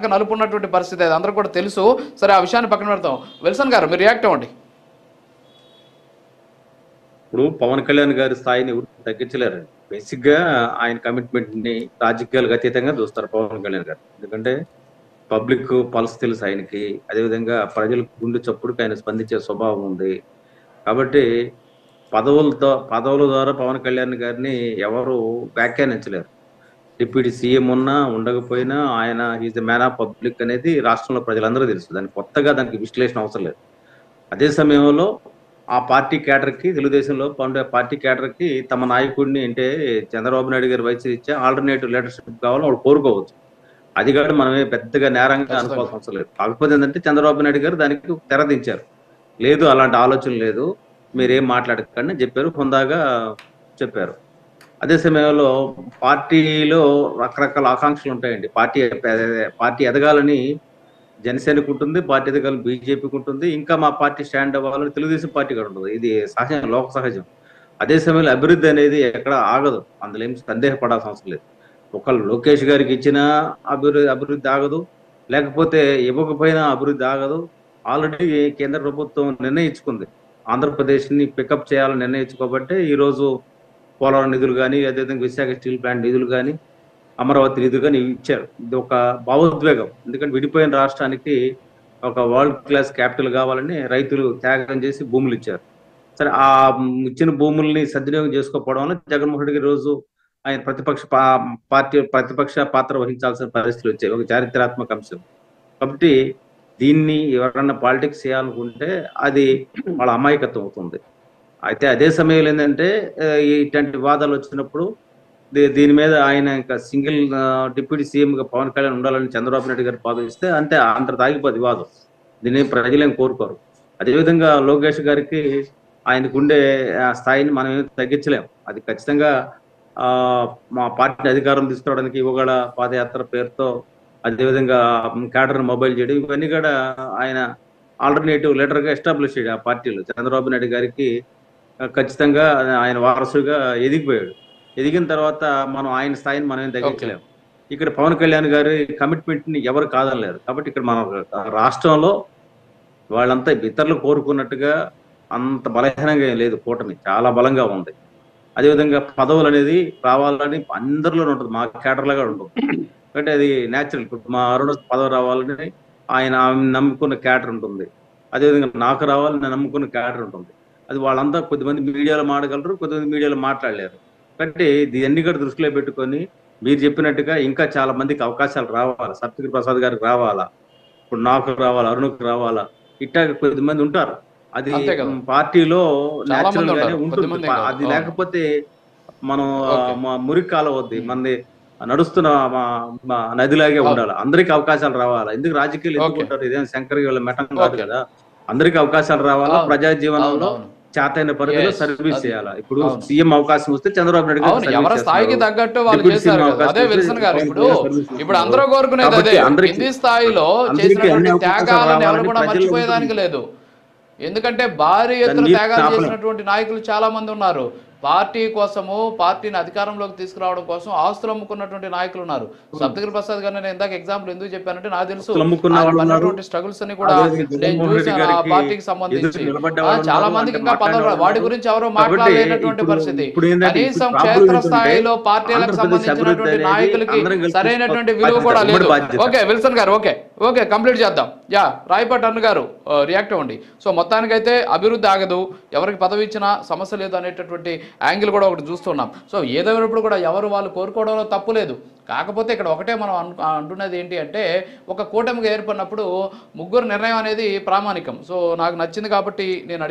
నలుపు ఉన్నటువంటి పరిస్థితి అది అందరూ కూడా తెలుసు. సరే ఆ విషయాన్ని పక్కన పెడతాం. విల్సన్ గారు మీరు రియాక్ట్ అవ్వండి. ఇప్పుడు పవన్ కళ్యాణ్ గారి స్థాయిని ఎవరు తగ్గించలేరండి. బేసిక్ గా ఆయన కమిట్మెంట్ ని రాజకీయాలకు అతీతంగా చూస్తారు పవన్ కళ్యాణ్ గారు. ఎందుకంటే పబ్లిక్ పల్స్ తెలుసు ఆయనకి. అదేవిధంగా ప్రజల గుండె చప్పుడుకి ఆయన స్పందించే స్వభావం ఉంది. కాబట్టి పదవుల ద్వారా పవన్ కళ్యాణ్ గారిని ఎవరు వ్యాఖ్యానించలేరు. డిప్యూటీ సీఎం ఉన్నా ఉండకపోయినా ఆయన is the man of public అనేది రాష్ట్రంలో ప్రజలందరూ తెలుసు. దానికి విశ్లేషణ అవసరం లేదు. అదే సమయంలో ఆ పార్టీ కేడర్ కి తెలుగుదేశంలో ఉండే పార్టీ కేడర్ కి తమ నాయకుడిని అంటే చంద్రబాబు నాయుడు గారి వయసు ఇచ్చే ఆల్టర్నేటివ్ లీడర్షిప్ కావాలని వాళ్ళు కోరుకోవచ్చు. అది కాదు మనమే పెద్దగా నేరంగా అనుకోవాల్సిన అవసరం లేదు. కాకపోతే ఏంటంటే చంద్రబాబు నాయుడు గారు దానికి తెరదించారు. లేదు అలాంటి ఆలోచన లేదు, మీరేం మాట్లాడకండి అని చెప్పారు, హుందాగా చెప్పారు. అదే సమయంలో పార్టీలో రకరకాల ఆకాంక్షలు ఉంటాయండి. పార్టీ ఎదగాలని జనసేనకు ఉంటుంది, పార్టీ ఎదగాలని బీజేపీకి ఉంటుంది, ఇంకా మా పార్టీ స్టాండ్ అవ్వాలని తెలుగుదేశం పార్టీ కూడా ఉంటుంది. ఇది సహజం, లోక సహజం. అదే సమయంలో అభివృద్ధి అనేది ఎక్కడ ఆగదు, అందులో ఏం సందేహపడాల్సిన అవసరం లేదు. ఒకళ్ళు లోకేష్ గారికి ఇచ్చిన అభివృద్ధి ఆగదు, లేకపోతే ఇవ్వకపోయినా అభివృద్ధి ఆగదు. ఆల్రెడీ కేంద్ర ప్రభుత్వం నిర్ణయించుకుంది, ఆంధ్రప్రదేశ్ ని పికప్ చేయాలని నిర్ణయించుకోబట్టే ఈ రోజు పోలవరం నిధులు కానీ, అదేవిధంగా విశాఖ స్టీల్ ప్లాంట్ నిధులు కానీ, అమరావతి నిధులు కానీ ఇచ్చారు. ఇది ఒక భావోద్వేగం. ఎందుకంటే విడిపోయిన రాష్ట్రానికి ఒక వరల్డ్ క్లాస్ క్యాపిటల్ కావాలని రైతులు త్యాగం చేసి భూములు ఇచ్చారు. సరే, ఆ ఇచ్చిన భూముల్ని సద్వినియోగం చేసుకోకపోవడం వల్ల జగన్మోహన్ రెడ్డి రోజు ఆయన ప్రతిపక్ష పాత్ర వహించాల్సిన పరిస్థితులు వచ్చాయి, ఒక చారిత్రాత్మక అంశం. కాబట్టి దీన్ని ఎవరన్నా పాలిటిక్స్ చేయాలనుకుంటే అది వాళ్ళ అమాయకత్వం అవుతుంది. అయితే అదే సమయంలో ఏంటంటే ఇట్లాంటి వివాదాలు వచ్చినప్పుడు దీని మీద ఆయన ఇంకా సింగిల్ డిప్యూటీ సీఎం గా పవన్ కళ్యాణ్ ఉండాలని చంద్రబాబు నాయుడు గారు భావిస్తే అంతే, అంత తాగిపోదు వివాదం. దీన్ని ప్రజలేం కోరుకోరు. అదేవిధంగా లోకేష్ గారికి ఆయనకు ఉండే స్థాయిని మనం ఏమి తగ్గించలేం. అది ఖచ్చితంగా మా పార్టీ అధికారం తీసుకురావడానికి యువగడ పాదయాత్ర పేరుతో, అదేవిధంగా క్యాడర్ మొబైల్ చేయడం, ఇవన్నీ కూడా ఆయన ఆల్టర్నేటివ్ లీడర్ గా ఎస్టాబ్లిష్ చేయడం. ఆ పార్టీలో చంద్రబాబు నాయుడు గారికి ఖచ్చితంగా ఆయన వారసుగా ఎదిగిపోయాడు. ఎదిగిన తర్వాత మనం ఆయన స్థాయిని మనం ఏం తగ్గించలేము. ఇక్కడ పవన్ కళ్యాణ్ గారి కమిట్మెంట్ ని ఎవరు కాదనలేరు. కాబట్టి ఇక్కడ మన రాష్ట్రంలో వాళ్ళంతా ఇతరులు కోరుకున్నట్టుగా అంత బలహీనంగా ఏం లేదు, కూటమి చాలా బలంగా ఉంది. అదేవిధంగా పదవులు అనేది రావాలని అందరిలోనే ఉంటుంది, మా కేడర్ లాగా ఉంటుంది. కాబట్టి అది న్యాచురల్. ఇప్పుడు మా అరుణ పదవి రావాలని ఆయన నమ్ముకున్న క్యాడర్ ఉంటుంది, అదేవిధంగా నాకు రావాలని నేను నమ్ముకున్న క్యాడర్ ఉంటుంది. అది వాళ్ళంతా కొద్దిమంది మీడియాలో మాట్లాడగలరు, కొద్దిమంది మీడియాలో మాట్లాడలేరు. కాబట్టి దీన్ని కూడా దృష్టిలో పెట్టుకొని మీరు చెప్పినట్టుగా ఇంకా చాలా మందికి అవకాశాలు రావాలా, సత్యగిరి ప్రసాద్ గారికి రావాలా, ఇప్పుడు నాకు రావాలా, అరుణకు రావాలా, ఇట్టా కొద్దిమంది ఉంటారు. అది పార్టీలో న్యాచురల్ గానే ఉంటుంది. అది లేకపోతే మనం మురికి కాలవద్ది, మనది నడుస్తున్న నదిలాగే ఉండాలి. అందరికి అవకాశాలు రావాలా. ఎందుకు రాజకీయాలు ఎందుకుంటారు, ఇదేం శంకర్ వీళ్ళ మెటం కాదు కదా. అందరికి అవకాశాలు రావాలా, ప్రజా జీవనంలో చేతైన పరిధిలో సర్వీస్ చేయాలా. ఇప్పుడు సీఎం అవకాశం వస్తే చంద్రబాబు నాయుడు గారు ఎవరి స్థాయికి తగ్గట్టు వాళ్ళు చేశారు. అదే విల్సన్ గారు ఇప్పుడు అందరూ కోరుకునేది అదే, కింది స్థాయిలో చేసినటువంటి త్యాగాలను ఎవరు కూడా మర్చిపోయేదానికి లేదు. ఎందుకంటే భారీ ఎత్తున త్యాగాలు చేసినటువంటి నాయకులు చాలా మంది ఉన్నారు. పార్టీ కోసము, పార్టీని అధికారంలోకి తీసుకురావడం కోసం ఆస్తులు అమ్ముకున్నటువంటి నాయకులు ఉన్నారు. సప్తగిరి ప్రసాద్ గారిని నేను ఇందాక ఎగ్జాంపుల్ ఎందుకు చెప్పానంటే, నాకు తెలుసు స్ట్రగుల్స్ అని కూడా నేను చూసాను. ఆ పార్టీకి సంబంధించి చాలా మందికి ఇంకా పదవులు, వాటి గురించి ఎవరో మాట్లాడలేనటువంటి పరిస్థితి. కనీసం క్షేత్ర స్థాయిలో పార్టీలకు సంబంధించినటువంటి నాయకులకి సరైనటువంటి విలువ కూడా లేదు. ఓకే విల్సన్ గారు, ఓకే కంప్లీట్ చేద్దాం. రాయపాటి అన్న గారు రియాక్ట్ అవ్వండి. సో మొత్తానికైతే అభివృద్ధి ఆగదు, ఎవరికి పదవి ఇచ్చినా సమస్య లేదు అనేటటువంటి యాంగిల్ కూడా ఒకటి చూస్తున్నాం. సో ఏదైనప్పుడు కూడా ఎవరు వాళ్ళు కోరుకోవడంలో తప్పు లేదు. కాకపోతే ఇక్కడ ఒకటే మనం అంటున్నది ఏంటి అంటే, ఒక కూటమిగా ఏర్పడినప్పుడు ముగ్గురు నిర్ణయం అనేది ప్రామాణికం. సో నాకు నచ్చింది కాబట్టి నేను